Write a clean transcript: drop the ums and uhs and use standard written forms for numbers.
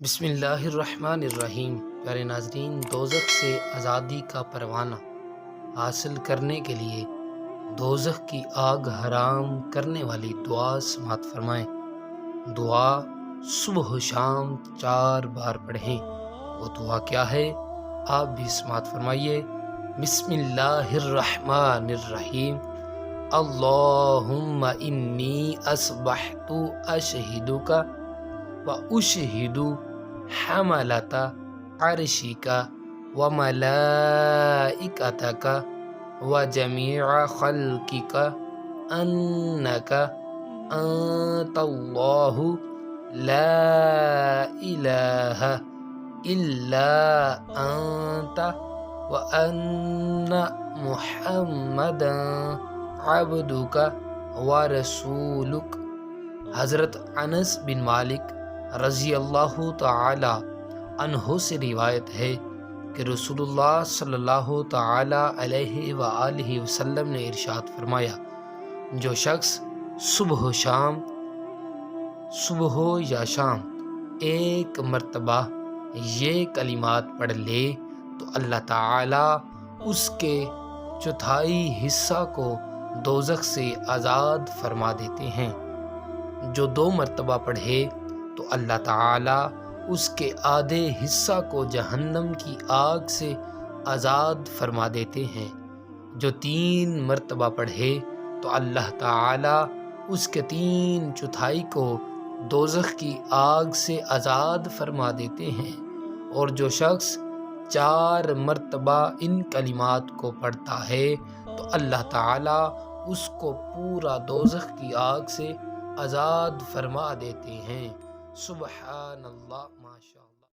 بسم اللہ الرحمن الرحیم۔ پیارے ناظرین، دوزخ سے آزادی کا پروانہ حاصل کرنے کے لیے دوزخ کی آگ حرام کرنے والی دعا سماعت فرمائیں۔ دعا صبح و شام 4 بار پڑھیں۔ وہ دعا کیا ہے آپ بھی سماعت فرمائیے۔ بسم اللہ الرحمن الرحیم۔ اللہم انی اصبحت اشہدک و اشہد حملۃ عرشک و ملائکتک و جمیع خلقک انک انت اللہ لا الہ الا انت و ان محمدا عبدک و رسولک۔ حضرت انس بن مالک رضی اللہ تعالی عنہ سے روایت ہے کہ رسول اللہ صلی اللہ تعالی علیہ وآلہ وسلم نے ارشاد فرمایا، جو شخص صبح ہو یا شام ایک مرتبہ یہ کلمات پڑھ لے تو اللہ تعالی اس کے چوتھائی حصہ کو دوزخ سے آزاد فرما دیتے ہیں۔ جو 2 مرتبہ پڑھے تو اللہ تعالی اس کے آدھے حصہ کو جہنم کی آگ سے آزاد فرما دیتے ہیں۔ جو 3 مرتبہ پڑھے تو اللہ تعالی اس کے 3 چوتھائی کو دوزخ کی آگ سے آزاد فرما دیتے ہیں۔ اور جو شخص 4 مرتبہ ان کلمات کو پڑھتا ہے تو اللہ تعالی اس کو پورا دوزخ کی آگ سے آزاد فرما دیتے ہیں۔ سبحان اللہ، ماشاء اللہ۔